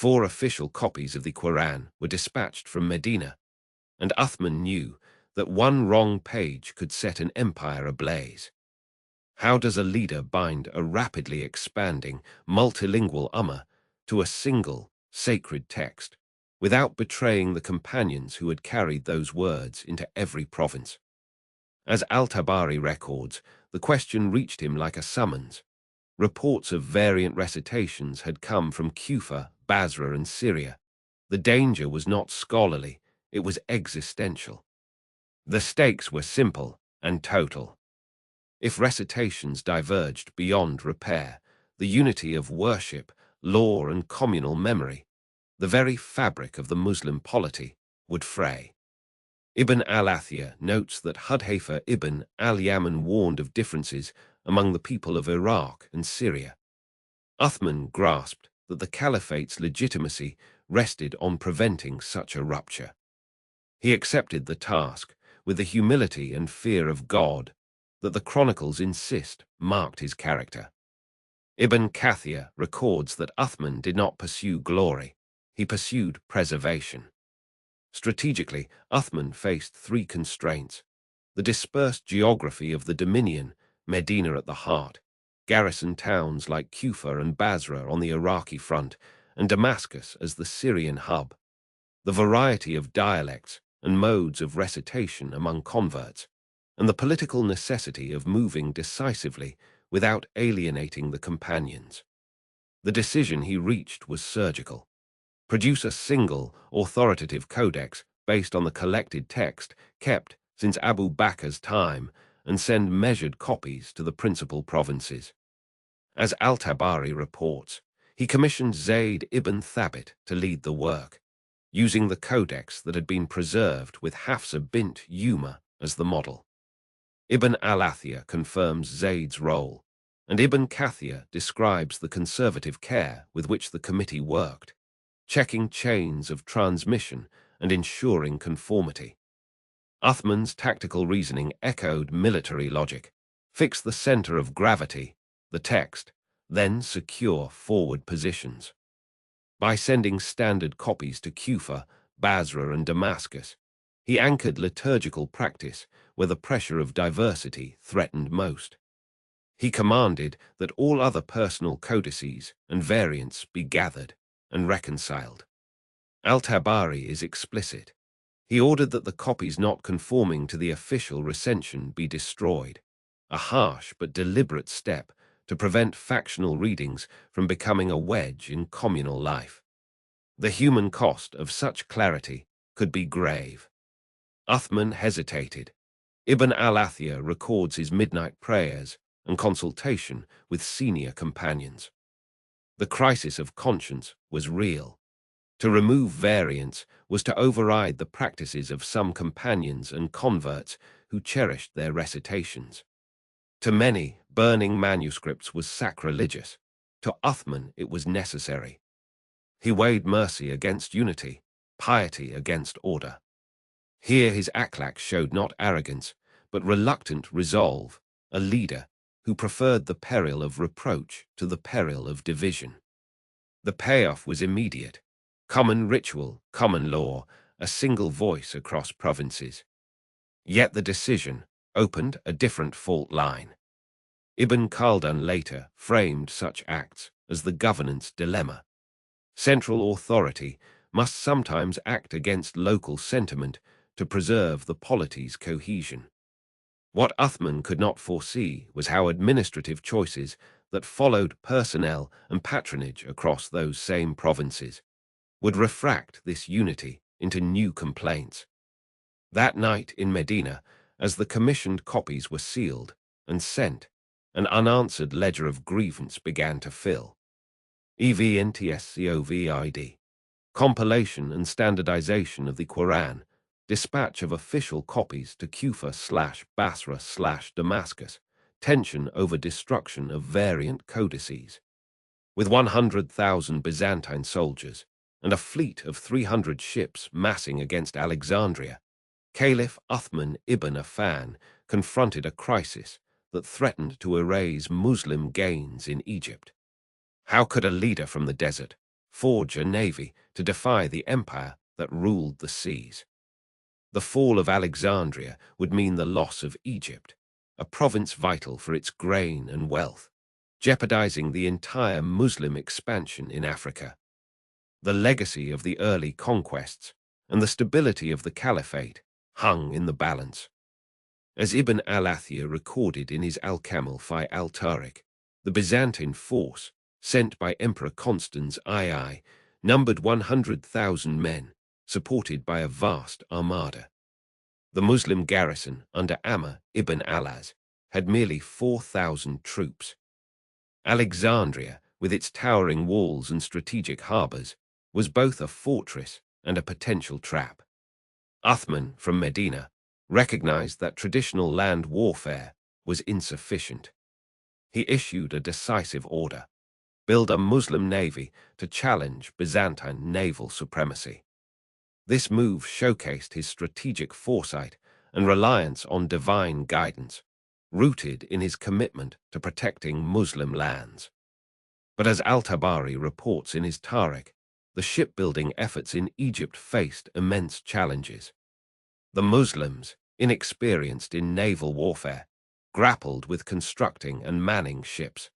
4 official copies of the Qur'an were dispatched from Medina, and Uthman knew that one wrong page could set an empire ablaze. How does a leader bind a rapidly expanding, multilingual ummah to a single, sacred text, without betraying the companions who had carried those words into every province? As Al-Tabari records, the question reached him like a summons. Reports of variant recitations had come from Kufa, Basra and Syria. The danger was not scholarly, it was existential. The stakes were simple and total. If recitations diverged beyond repair, the unity of worship, law and communal memory, the very fabric of the Muslim polity, would fray. Ibn al-Athir notes that Hudhayfa ibn al-Yaman warned of differences among the people of Iraq and Syria. Uthman grasped that the caliphate's legitimacy rested on preventing such a rupture. He accepted the task with the humility and fear of God that the chronicles insist marked his character. Ibn Kathir records that Uthman did not pursue glory, he pursued preservation. Strategically, Uthman faced 3 constraints: the dispersed geography of the dominion, Medina at the heart, garrison towns like Kufa and Basra on the Iraqi front, and Damascus as the Syrian hub, the variety of dialects and modes of recitation among converts, and the political necessity of moving decisively without alienating the companions. The decision he reached was surgical. Produce a single, authoritative codex based on the collected text kept since Abu Bakr's time and send measured copies to the principal provinces. As Al-Tabari reports, he commissioned Zayd ibn Thabit to lead the work, using the codex that had been preserved with Hafsa bint Umar as the model. Ibn al-Athir confirms Zayd's role, and Ibn Kathir describes the conservative care with which the committee worked, checking chains of transmission and ensuring conformity. Uthman's tactical reasoning echoed military logic: fix the center of gravity, the text, then secure forward positions. By sending standard copies to Kufa, Basra and Damascus, he anchored liturgical practice where the pressure of diversity threatened most. He commanded that all other personal codices and variants be gathered and reconciled. Al-Tabari is explicit. He ordered that the copies not conforming to the official recension be destroyed, a harsh but deliberate step to prevent factional readings from becoming a wedge in communal life. The human cost of such clarity could be grave. Uthman hesitated. Ibn al-Athir records his midnight prayers and consultation with senior companions. The crisis of conscience was real. To remove variants was to override the practices of some companions and converts who cherished their recitations. To many, burning manuscripts was sacrilegious. To Uthman, it was necessary. He weighed mercy against unity, piety against order. Here his akhlaq showed not arrogance, but reluctant resolve, a leader who preferred the peril of reproach to the peril of division. The payoff was immediate. Common ritual, common law, a single voice across provinces. Yet the decision opened a different fault line. Ibn Khaldun later framed such acts as the governance dilemma. Central authority must sometimes act against local sentiment to preserve the polity's cohesion. What Uthman could not foresee was how administrative choices that followed personnel and patronage across those same provinces would refract this unity into new complaints. That night in Medina, as the commissioned copies were sealed and sent, an unanswered ledger of grievance began to fill. EVNTSCOVID. Compilation and standardization of the Qur'an. Dispatch of official copies to Kufa/Basra/Damascus. Tension over destruction of variant codices. With 100,000 Byzantine soldiers and a fleet of 300 ships massing against Alexandria, Caliph Uthman ibn Affan confronted a crisis that threatened to erase Muslim gains in Egypt. How could a leader from the desert, forge a navy to defy the empire that ruled the seas. The fall of Alexandria would mean the loss of Egypt, a province vital for its grain and wealth, jeopardizing the entire Muslim expansion in Africa. The legacy of the early conquests and the stability of the caliphate hung in the balance. As Ibn al-Athir recorded in his Al-Kamil fi al-Tariq, the Byzantine force, sent by Emperor Constans II, numbered 100,000 men, supported by a vast armada. The Muslim garrison under Amr ibn al-As had merely 4,000 troops. Alexandria, with its towering walls and strategic harbors, was both a fortress and a potential trap. Uthman, from Medina, recognized that traditional land warfare was insufficient. He issued a decisive order: build a Muslim navy to challenge Byzantine naval supremacy. This move showcased his strategic foresight and reliance on divine guidance, rooted in his commitment to protecting Muslim lands. But as Al-Tabari reports in his Tariq, the shipbuilding efforts in Egypt faced immense challenges. The Muslims, inexperienced in naval warfare, grappled with constructing and manning ships.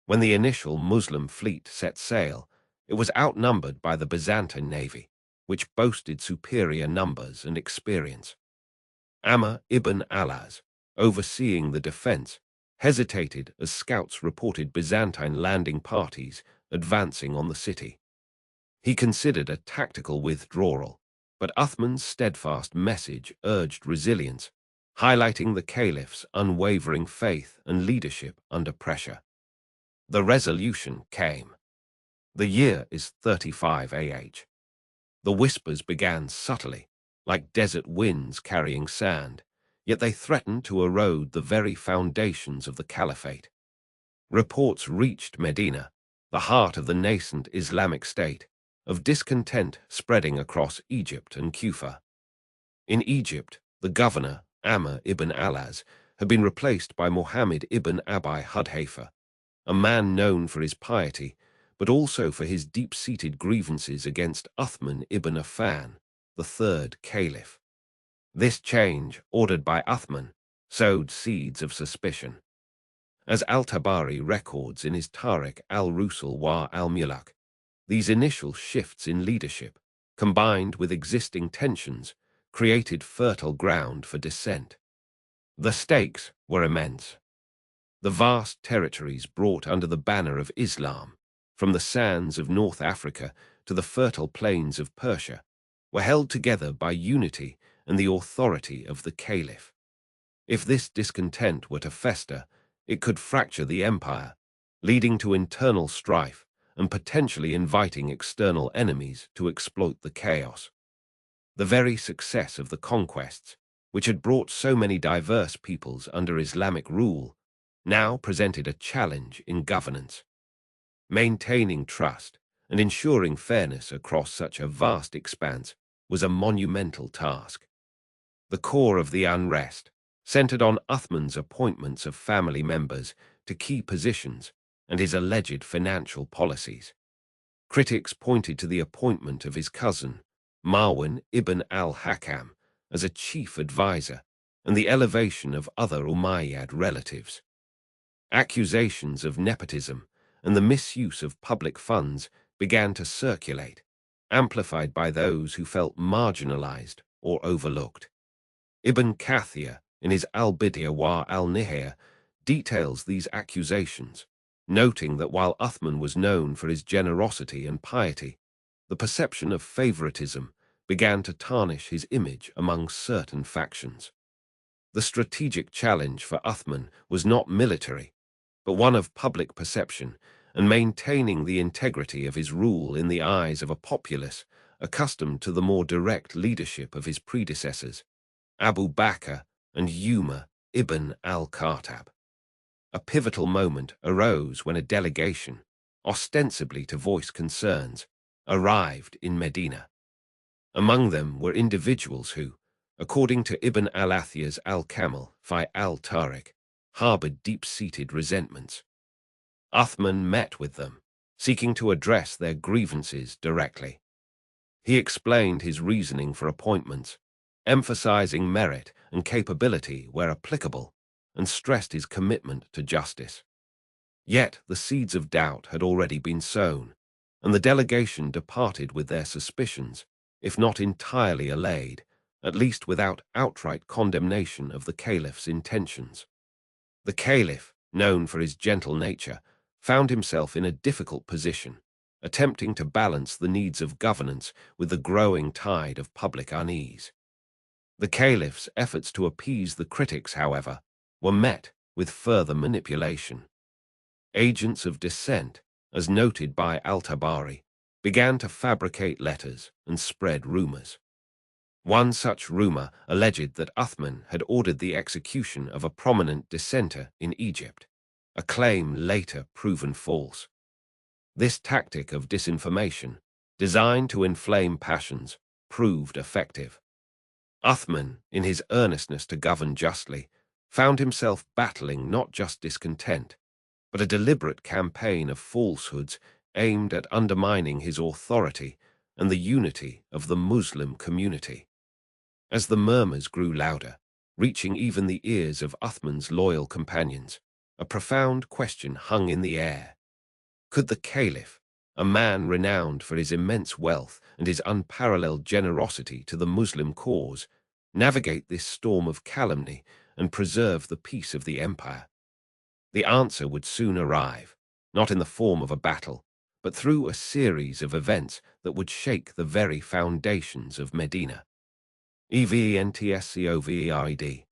When the initial Muslim fleet set sail, it was outnumbered by the Byzantine navy, which boasted superior numbers and experience. Amr ibn al-As, overseeing the defense, hesitated as scouts reported Byzantine landing parties advancing on the city. He considered a tactical withdrawal, but Uthman's steadfast message urged resilience, highlighting the caliph's unwavering faith and leadership under pressure. The resolution came. The year is 35 AH. The whispers began subtly, like desert winds carrying sand, yet they threatened to erode the very foundations of the caliphate. Reports reached Medina, the heart of the nascent Islamic State, of discontent spreading across Egypt and Kufa. In Egypt, the governor, Amr ibn al-As, had been replaced by Muhammad ibn Abi Hudhayfa, a man known for his piety, but also for his deep-seated grievances against Uthman ibn Affan, the third caliph. This change, ordered by Uthman, sowed seeds of suspicion. As Al-Tabari records in his Tariq al-Rusul wa al-Muluk, these initial shifts in leadership, combined with existing tensions, created fertile ground for dissent. The stakes were immense. The vast territories brought under the banner of Islam, from the sands of North Africa to the fertile plains of Persia, were held together by unity and the authority of the caliph. If this discontent were to fester, it could fracture the empire, leading to internal strife and potentially inviting external enemies to exploit the chaos. The very success of the conquests, which had brought so many diverse peoples under Islamic rule, now presented a challenge in governance. Maintaining trust and ensuring fairness across such a vast expanse was a monumental task. The core of the unrest centered on Uthman's appointments of family members to key positions and his alleged financial policies. Critics pointed to the appointment of his cousin, Marwan ibn al-Hakam, as a chief advisor and the elevation of other Umayyad relatives. Accusations of nepotism and the misuse of public funds began to circulate, amplified by those who felt marginalized or overlooked. Ibn Kathir, in his Al-Bidya wa al-Nihaya, details these accusations, noting that while Uthman was known for his generosity and piety, the perception of favoritism began to tarnish his image among certain factions. The strategic challenge for Uthman was not military, but one of public perception and maintaining the integrity of his rule in the eyes of a populace accustomed to the more direct leadership of his predecessors, Abu Bakr and Umar ibn al-Khattab. A pivotal moment arose when a delegation, ostensibly to voice concerns, arrived in Medina. Among them were individuals who, according to Ibn al-Athir's Al-Kamil fi al-Tariq, harbored deep-seated resentments. Uthman met with them, seeking to address their grievances directly. He explained his reasoning for appointments, emphasizing merit and capability where applicable, and stressed his commitment to justice. Yet the seeds of doubt had already been sown, and the delegation departed with their suspicions, if not entirely allayed, at least without outright condemnation of the caliph's intentions. The caliph, known for his gentle nature, found himself in a difficult position, attempting to balance the needs of governance with the growing tide of public unease. The caliph's efforts to appease the critics, however, were met with further manipulation. Agents of dissent, as noted by Al-Tabari, began to fabricate letters and spread rumors. One such rumor alleged that Uthman had ordered the execution of a prominent dissenter in Egypt, a claim later proven false. This tactic of disinformation, designed to inflame passions, proved effective. Uthman, in his earnestness to govern justly, found himself battling not just discontent, but a deliberate campaign of falsehoods aimed at undermining his authority and the unity of the Muslim community. As the murmurs grew louder, reaching even the ears of Uthman's loyal companions, a profound question hung in the air. Could the caliph, a man renowned for his immense wealth and his unparalleled generosity to the Muslim cause, navigate this storm of calumny and preserve the peace of the empire? The answer would soon arrive, not in the form of a battle, but through a series of events that would shake the very foundations of Medina. Eventscovered.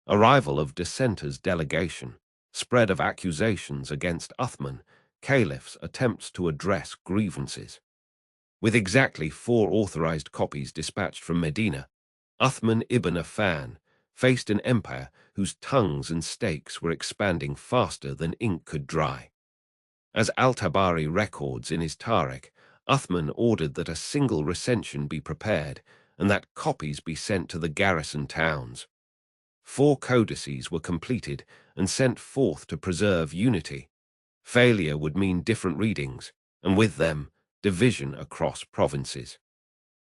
Arrival of dissenters' delegation, spread of accusations against Uthman, caliph's attempts to address grievances. With exactly 4 authorized copies dispatched from Medina, Uthman ibn Affan faced an empire whose tongues and stakes were expanding faster than ink could dry. As Al-Tabari records in his Tariq, Uthman ordered that a single recension be prepared and that copies be sent to the garrison towns. 4 codices were completed and sent forth to preserve unity. Failure would mean different readings, and with them, division across provinces.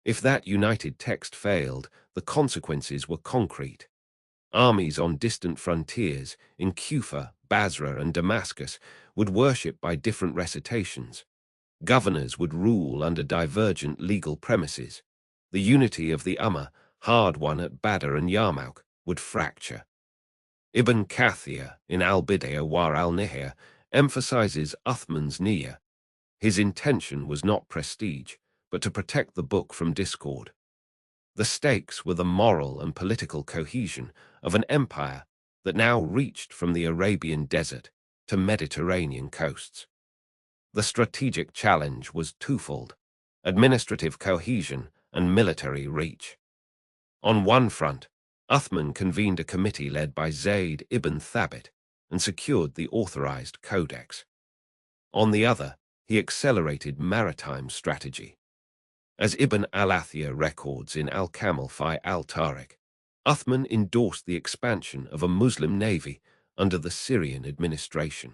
If that united text failed, the consequences were concrete. Armies on distant frontiers in Kufa, Basra, and Damascus would worship by different recitations. Governors would rule under divergent legal premises. The unity of the ummah, hard won at Badr and Yarmouk, would fracture. Ibn Kathir, in Al-Bidayah wa al-Nihaya, emphasizes Uthman's niyyah. His intention was not prestige, but to protect the book from discord. The stakes were the moral and political cohesion of an empire that now reached from the Arabian desert to Mediterranean coasts. The strategic challenge was twofold: administrative cohesion and military reach. On one front, Uthman convened a committee led by Zayd ibn Thabit and secured the authorized Codex. On the other, he accelerated maritime strategy. As Ibn al-Athir records in Al-Kamal fi al-Tariq, Uthman endorsed the expansion of a Muslim navy under the Syrian administration.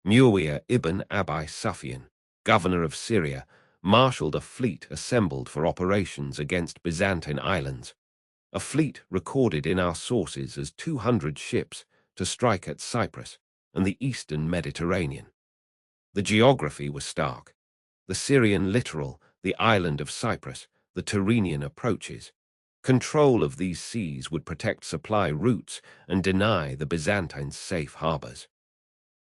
Muawiyah ibn Abi Sufyan, governor of Syria, marshaled a fleet assembled for operations against Byzantine islands, a fleet recorded in our sources as 200 ships to strike at Cyprus and the eastern Mediterranean. The geography was stark. The Syrian littoral, the island of Cyprus, the Tyrrhenian approaches. Control of these seas would protect supply routes and deny the Byzantines safe harbors.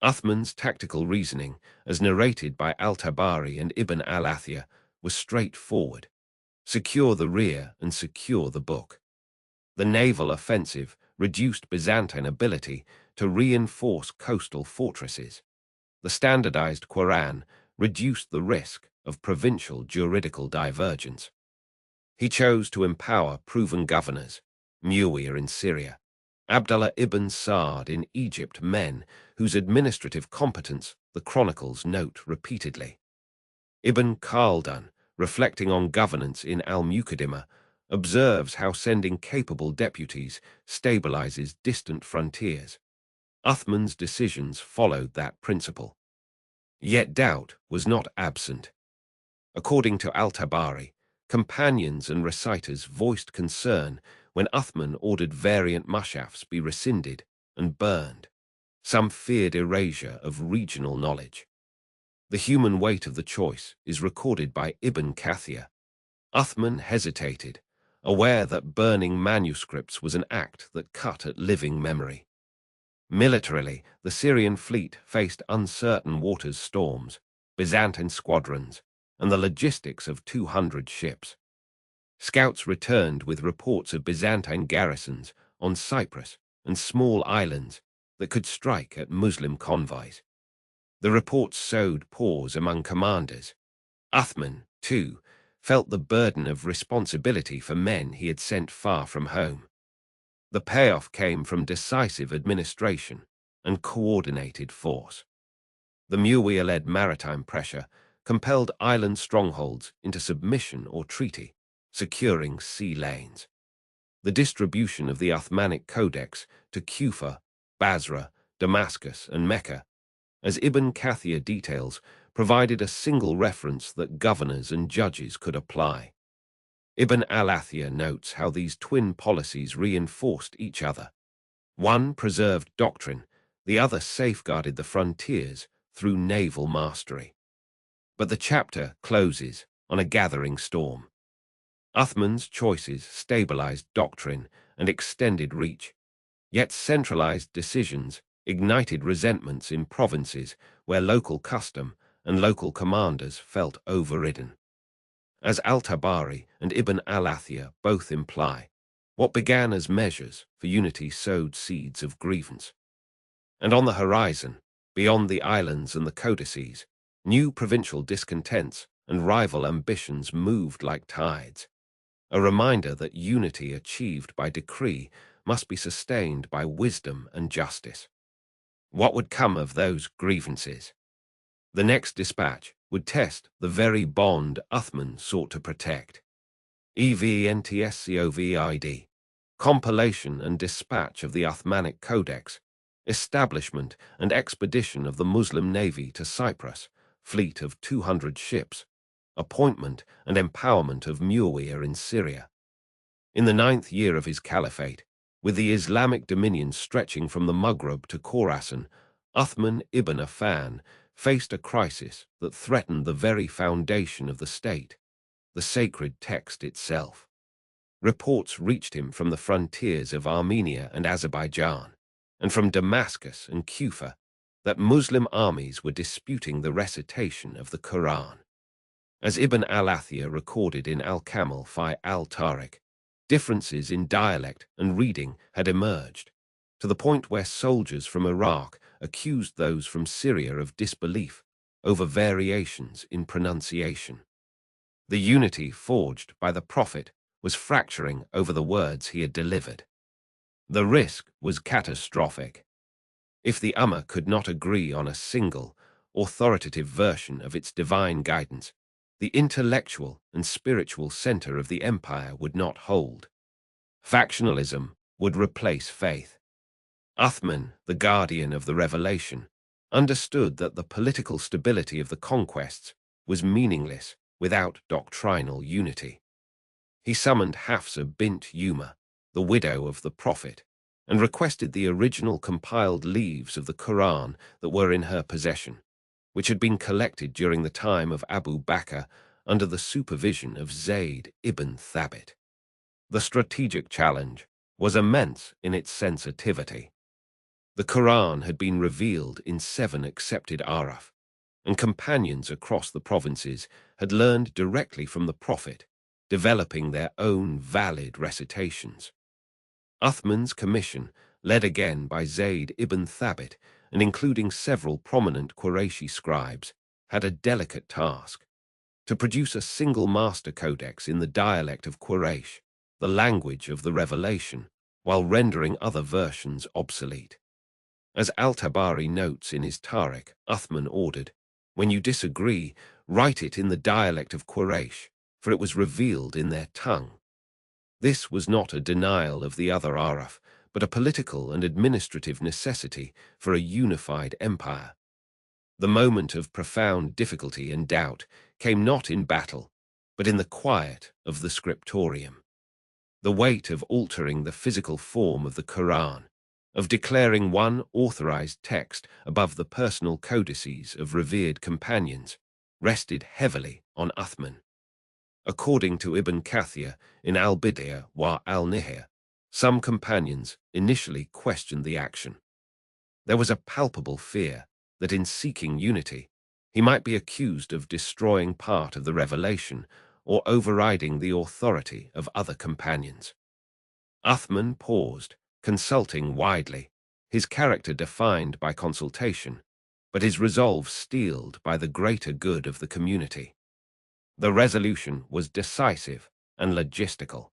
Uthman's tactical reasoning, as narrated by Al-Tabari and Ibn al-Athir, was straightforward: secure the rear and secure the book. The naval offensive reduced Byzantine ability to reinforce coastal fortresses. The standardized Qur'an reduced the risk of provincial juridical divergence. He chose to empower proven governors, Muawiyah in Syria, Abdullah ibn Sa'd in Egypt, men whose administrative competence the chronicles note repeatedly. Ibn Khaldun, reflecting on governance in Al-Muqaddimah, observes how sending capable deputies stabilizes distant frontiers. Uthman's decisions followed that principle. Yet doubt was not absent. According to Al-Tabari, companions and reciters voiced concern when Uthman ordered variant mushafs be rescinded and burned. Some feared erasure of regional knowledge. The human weight of the choice is recorded by Ibn Kathir. Uthman hesitated, aware that burning manuscripts was an act that cut at living memory. Militarily, the Syrian fleet faced uncertain waters storms, Byzantine squadrons, and the logistics of 200 ships. Scouts returned with reports of Byzantine garrisons on Cyprus and small islands that could strike at Muslim convoys. The reports sowed pause among commanders. Uthman, too, felt the burden of responsibility for men he had sent far from home. The payoff came from decisive administration and coordinated force. The Muawiyah-led maritime pressure compelled island strongholds into submission or treaty, securing sea lanes. The distribution of the Uthmanic Codex to Kufa, Basra, Damascus, and Mecca, as Ibn Kathir details, provided a single reference that governors and judges could apply. Ibn al-Athir notes how these twin policies reinforced each other. One preserved doctrine, the other safeguarded the frontiers through naval mastery. But the chapter closes on a gathering storm. Uthman's choices stabilized doctrine and extended reach, yet centralized decisions ignited resentments in provinces where local custom and local commanders felt overridden. As Al-Tabari and Ibn al-Athir both imply, what began as measures for unity sowed seeds of grievance. And on the horizon, beyond the islands and the codices, new provincial discontents and rival ambitions moved like tides, a reminder that unity achieved by decree must be sustained by wisdom and justice. What would come of those grievances? The next dispatch would test the very bond Uthman sought to protect. EVENTSCOVID, compilation and dispatch of the Uthmanic Codex, establishment and expedition of the Muslim navy to Cyprus, fleet of 200 ships, appointment and empowerment of Muawiyah in Syria. In the 9th year of his caliphate, with the Islamic dominion stretching from the Maghreb to Khorasan, Uthman ibn Affan faced a crisis that threatened the very foundation of the state, the sacred text itself. Reports reached him from the frontiers of Armenia and Azerbaijan, and from Damascus and Kufa, that Muslim armies were disputing the recitation of the Qur'an. As Ibn al-Athir recorded in Al-Kamil fi al-Tariq, differences in dialect and reading had emerged, to the point where soldiers from Iraq accused those from Syria of disbelief over variations in pronunciation. The unity forged by the Prophet was fracturing over the words he had delivered. The risk was catastrophic. If the ummah could not agree on a single, authoritative version of its divine guidance, the intellectual and spiritual center of the empire would not hold. Factionalism would replace faith. Uthman, the guardian of the revelation, understood that the political stability of the conquests was meaningless without doctrinal unity. He summoned Hafsa bint Umar, the widow of the Prophet, and requested the original compiled leaves of the Qur'an that were in her possession, which had been collected during the time of Abu Bakr under the supervision of Zayd ibn Thabit. The strategic challenge was immense in its sensitivity. The Qur'an had been revealed in 7 accepted Araf, and companions across the provinces had learned directly from the Prophet, developing their own valid recitations. Uthman's commission, led again by Zayd ibn Thabit and including several prominent Qurayshi scribes, had a delicate task: to produce a single master codex in the dialect of Quraysh, the language of the revelation, while rendering other versions obsolete. As Al-Tabari notes in his Tariq, Uthman ordered, "When you disagree, write it in the dialect of Quraysh, for it was revealed in their tongue." This was not a denial of the other Araf, but a political and administrative necessity for a unified empire. The moment of profound difficulty and doubt came not in battle, but in the quiet of the scriptorium. The weight of altering the physical form of the Qur'an, of declaring one authorized text above the personal codices of revered companions, rested heavily on Uthman. According to Ibn Kathir in Al-Bidayah wa al-Nihaya, some companions initially questioned the action. There was a palpable fear that in seeking unity, he might be accused of destroying part of the revelation or overriding the authority of other companions. Uthman paused, consulting widely, his character defined by consultation, but his resolve steeled by the greater good of the community. The resolution was decisive and logistical.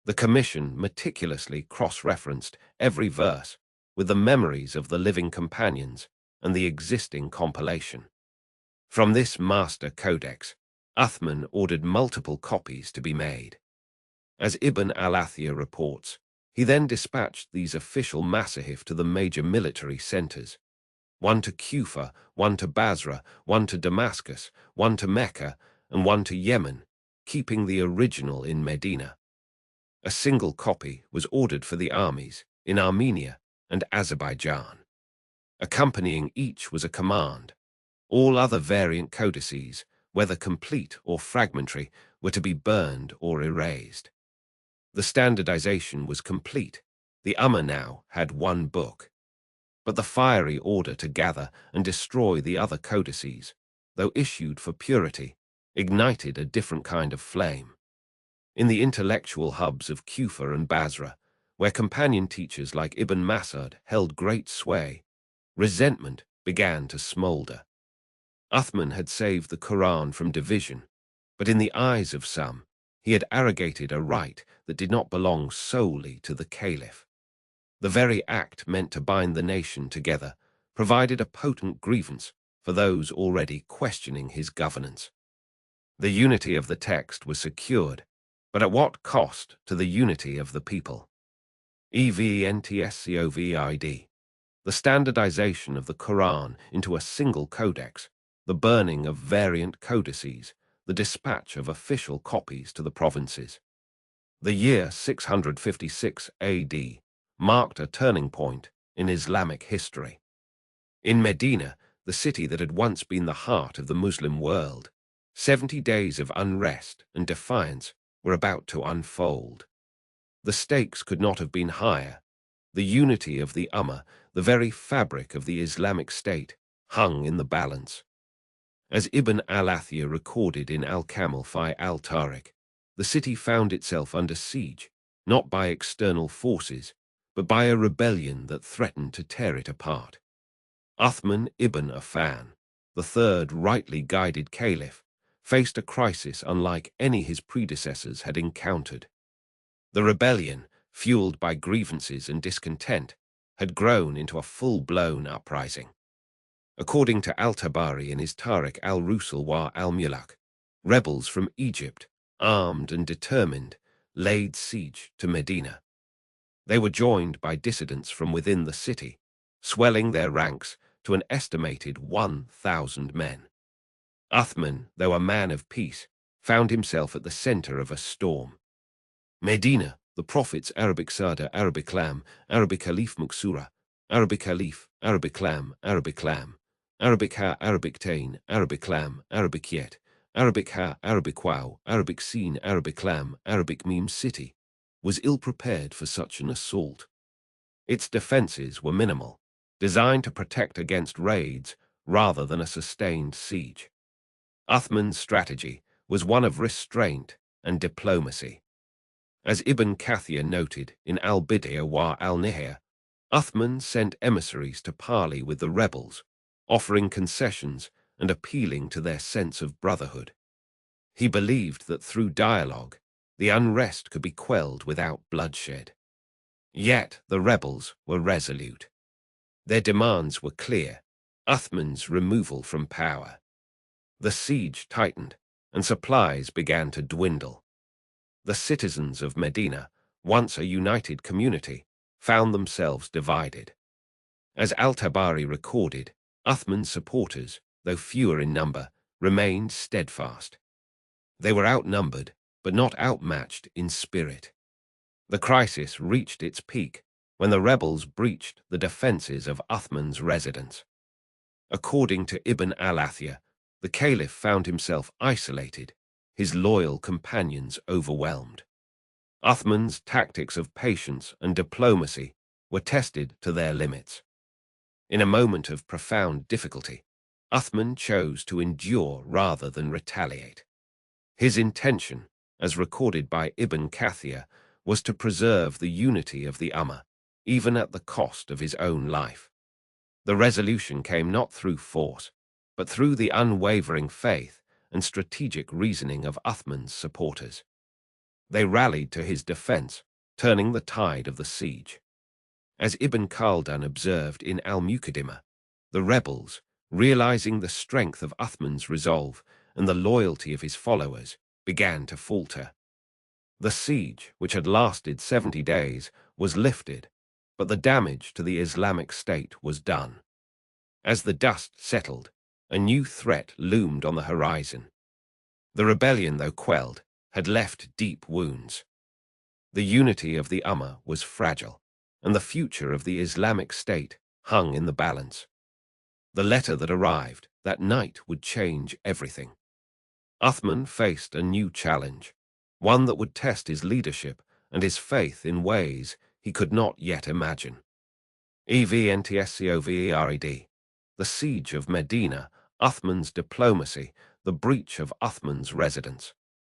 The commission meticulously cross-referenced every verse with the memories of the living companions and the existing compilation. From this master codex, Uthman ordered multiple copies to be made. As Ibn al-Athir reports, he then dispatched these official masahif to the major military centers, one to Kufa, one to Basra, one to Damascus, one to Mecca, and one to Yemen, keeping the original in Medina. A single copy was ordered for the armies in Armenia and Azerbaijan. Accompanying each was a command. All other variant codices, whether complete or fragmentary, were to be burned or erased. The standardization was complete. The ummah now had one book. But the fiery order to gather and destroy the other codices, though issued for purity, ignited a different kind of flame. In the intellectual hubs of Kufa and Basra, where companion teachers like Ibn Mas'ud held great sway, resentment began to smolder. Uthman had saved the Qur'an from division, but in the eyes of some, he had arrogated a right that did not belong solely to the caliph. The very act meant to bind the nation together provided a potent grievance for those already questioning his governance. The unity of the text was secured, but at what cost to the unity of the people? Evntscovid. The standardization of the Qur'an into a single codex, the burning of variant codices, the dispatch of official copies to the provinces. The year 656 AD marked a turning point in Islamic history. In Medina, the city that had once been the heart of the Muslim world, 70 days of unrest and defiance were about to unfold. The stakes could not have been higher. The unity of the ummah, the very fabric of the Islamic State, hung in the balance. As Ibn al-Athir recorded in Al-Kamil fi al-Tariq, the city found itself under siege, not by external forces, but by a rebellion that threatened to tear it apart. Uthman ibn Affan, the third rightly guided caliph, faced a crisis unlike any his predecessors had encountered. The rebellion, fueled by grievances and discontent, had grown into a full-blown uprising. According to Al-Tabari in his Tariq al-Rusul wa al-Muluk, rebels from Egypt, armed and determined, laid siege to Medina. They were joined by dissidents from within the city, swelling their ranks to an estimated 1,000 men. Uthman, though a man of peace, found himself at the center of a storm. Medina, the Prophet's Arabic Sada, Arabic Lam, Arabic Khalif Muksura, Arabic Khalif, Arabic Lam, Arabic Lam, Arabic Ha, Arabic Tain, Arabic Lam, Arabic Yet, Arabic Ha, Arabic Wow, Arabic Sin, Arabic Lam, Arabic Meme City, was ill-prepared for such an assault. Its defenses were minimal, designed to protect against raids rather than a sustained siege. Uthman's strategy was one of restraint and diplomacy. As Ibn Kathir noted in Al-Bidayah wa al-Nihaya, Uthman sent emissaries to parley with the rebels, offering concessions and appealing to their sense of brotherhood. He believed that through dialogue, the unrest could be quelled without bloodshed. Yet the rebels were resolute. Their demands were clear: Uthman's removal from power. The siege tightened, and supplies began to dwindle. The citizens of Medina, once a united community, found themselves divided. As Al-Tabari recorded, Uthman's supporters, though fewer in number, remained steadfast. They were outnumbered, but not outmatched in spirit. The crisis reached its peak when the rebels breached the defenses of Uthman's residence. According to Ibn al-Athir, the caliph found himself isolated, his loyal companions overwhelmed. Uthman's tactics of patience and diplomacy were tested to their limits. In a moment of profound difficulty, Uthman chose to endure rather than retaliate. His intention, as recorded by Ibn Kathir, was to preserve the unity of the ummah, even at the cost of his own life. The resolution came not through force, but through the unwavering faith and strategic reasoning of Uthman's supporters. They rallied to his defense, turning the tide of the siege. As Ibn Khaldun observed in Al-Muqaddimah, the rebels, realizing the strength of Uthman's resolve and the loyalty of his followers, began to falter. The siege, which had lasted 70 days, was lifted, but the damage to the Islamic State was done. As the dust settled, a new threat loomed on the horizon. The rebellion, though quelled, had left deep wounds. The unity of the ummah was fragile, and the future of the Islamic State hung in the balance. The letter that arrived that night would change everything. Uthman faced a new challenge, one that would test his leadership and his faith in ways he could not yet imagine. Evntscovered. The siege of Medina, Uthman's diplomacy, the breach of Uthman's residence.